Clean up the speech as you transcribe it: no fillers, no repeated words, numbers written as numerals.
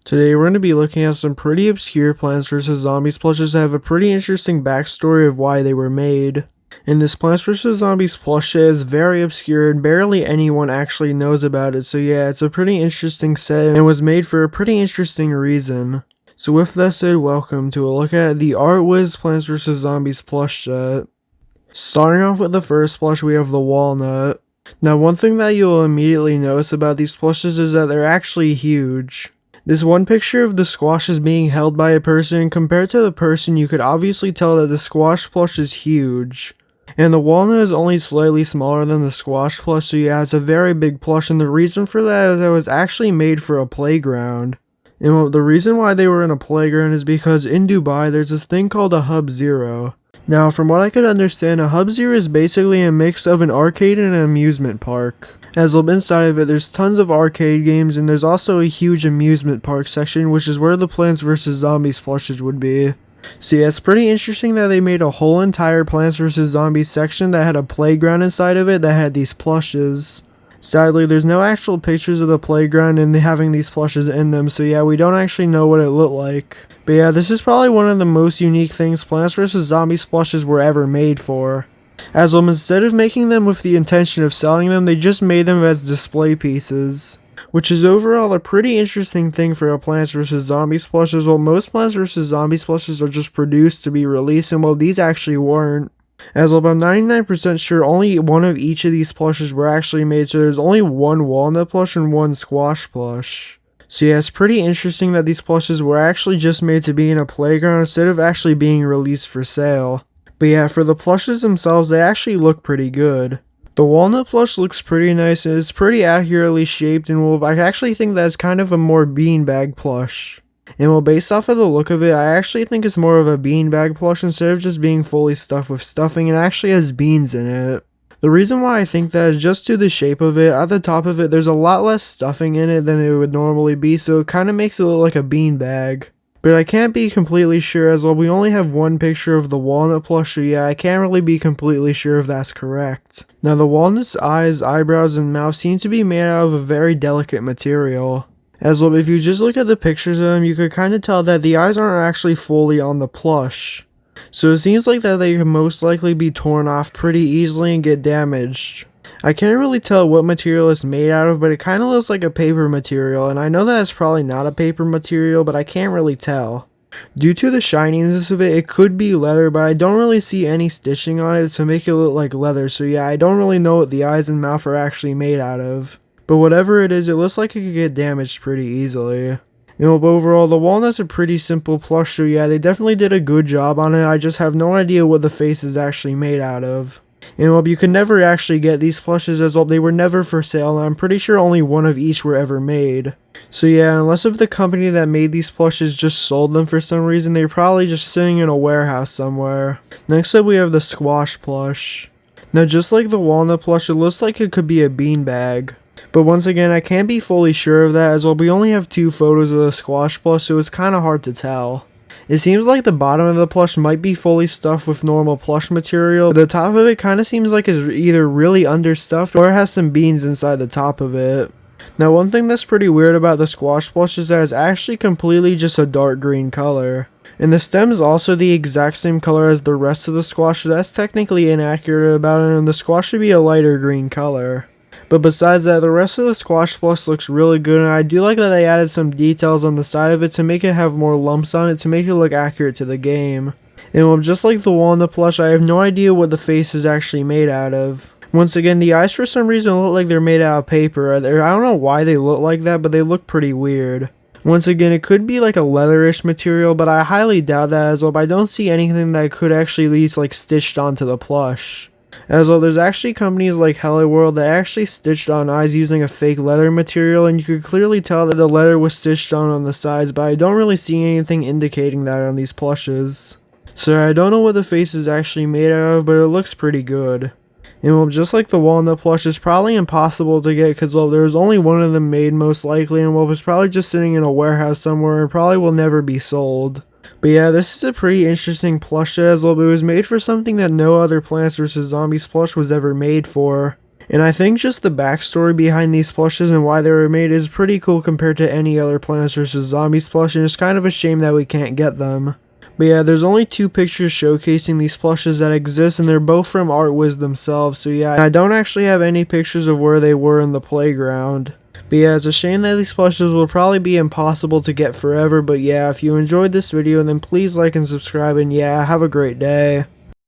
Today we're going to be looking at some pretty obscure Plants vs. Zombies plushes that have a pretty interesting backstory of why they were made. And this Plants vs. Zombies plush is very obscure and barely anyone actually knows about it, so yeah, it's a pretty interesting set and was made for a pretty interesting reason. So with that said, welcome to a look at the ArtWiz Plants vs. Zombies plush set. Starting off with the first plush, we have the walnut. Now one thing that you'll immediately notice about these plushes is that they're actually huge. This one picture of the squash is being held by a person. Compared to the person, you could obviously tell that the squash plush is huge. And the walnut is only slightly smaller than the squash plush, so yeah, it's a very big plush, and the reason for that is that it was actually made for a playground. And the reason why they were in a playground is because in Dubai there's this thing called a Hub Zero. Now, from what I could understand, a Hub Zero is basically a mix of an arcade and an amusement park. As inside of it, there's tons of arcade games, and there's also a huge amusement park section, which is where the Plants vs. Zombies plushes would be. So yeah, it's pretty interesting that they made a whole entire Plants vs. Zombies section that had a playground inside of it that had these plushes. Sadly, there's no actual pictures of the playground and having these plushes in them, so yeah, we don't actually know what it looked like. But yeah, this is probably one of the most unique things Plants vs. Zombies plushes were ever made for. As instead of making them with the intention of selling them, they just made them as display pieces. Which is overall a pretty interesting thing for a Plants vs. Zombies plush, as most Plants vs. Zombies plushes are just produced to be released, and these actually weren't. As I'm 99% sure only one of each of these plushes were actually made, so there's only one walnut plush and one squash plush. So yeah, it's pretty interesting that these plushes were actually just made to be in a playground instead of actually being released for sale. But yeah, for the plushes themselves, they actually look pretty good. The walnut plush looks pretty nice and it's pretty accurately shaped, and I actually think that's kind of a more beanbag plush. And based off of the look of it, I actually think it's more of a beanbag plush instead of just being fully stuffed with stuffing, and actually has beans in it. The reason why I think that is just to the shape of it. At the top of it, there's a lot less stuffing in it than it would normally be, so it kind of makes it look like a beanbag. But I can't be completely sure, as we only have one picture of the walnut plush, so yeah, I can't really be completely sure if that's correct. Now, the walnut's eyes, eyebrows, and mouth seem to be made out of a very delicate material. As if you just look at the pictures of them, you could kind of tell that the eyes aren't actually fully on the plush. So it seems like that they could most likely be torn off pretty easily and get damaged. I can't really tell what material it's made out of, but it kind of looks like a paper material, and I know that it's probably not a paper material, but I can't really tell. Due to the shininess of it, it could be leather, but I don't really see any stitching on it to make it look like leather, so yeah, I don't really know what the eyes and mouth are actually made out of. But whatever it is, it looks like it could get damaged pretty easily. But overall, the walnut's a pretty simple plush, so yeah, they definitely did a good job on it. I just have no idea what the face is actually made out of. And you can never actually get these plushes, as they were never for sale, and I'm pretty sure only one of each were ever made. So yeah, unless if the company that made these plushes just sold them for some reason, they're probably just sitting in a warehouse somewhere. Next up we have the squash plush. Now just like the walnut plush, it looks like it could be a beanbag. But once again, I can't be fully sure of that, as we only have two photos of the squash plush, so it's kind of hard to tell. It seems like the bottom of the plush might be fully stuffed with normal plush material, but the top of it kind of seems like it's either really understuffed or it has some beans inside the top of it. Now one thing that's pretty weird about the squash plush is that it's actually completely just a dark green color. And the stem is also the exact same color as the rest of the squash, so that's technically inaccurate about it, and the squash should be a lighter green color. But besides that, the rest of the squash plush looks really good, and I do like that they added some details on the side of it to make it have more lumps on it to make it look accurate to the game. And just like the walnut plush, I have no idea what the face is actually made out of. Once again, the eyes for some reason look like they're made out of paper. I don't know why they look like that, but they look pretty weird. Once again, it could be like a leatherish material, but I highly doubt that, as I don't see anything that could actually be stitched onto the plush. As there's actually companies like Hello World that actually stitched on eyes using a fake leather material, and you could clearly tell that the leather was stitched on the sides, but I don't really see anything indicating that on these plushes. So I don't know what the face is actually made out of, but it looks pretty good. And just like the walnut plush, it's probably impossible to get because there was only one of them made most likely, and it's probably just sitting in a warehouse somewhere and probably will never be sold. But yeah, this is a pretty interesting plush, as it was made for something that no other Plants vs. Zombies plush was ever made for. And I think just the backstory behind these plushes and why they were made is pretty cool compared to any other Plants vs. Zombies plush, and it's kind of a shame that we can't get them. But yeah, there's only 2 pictures showcasing these plushes that exist, and they're both from ArtWiz themselves, so yeah, I don't actually have any pictures of where they were in the playground. But yeah, it's a shame that these plushes will probably be impossible to get forever, but yeah, if you enjoyed this video, then please like and subscribe, and yeah, have a great day.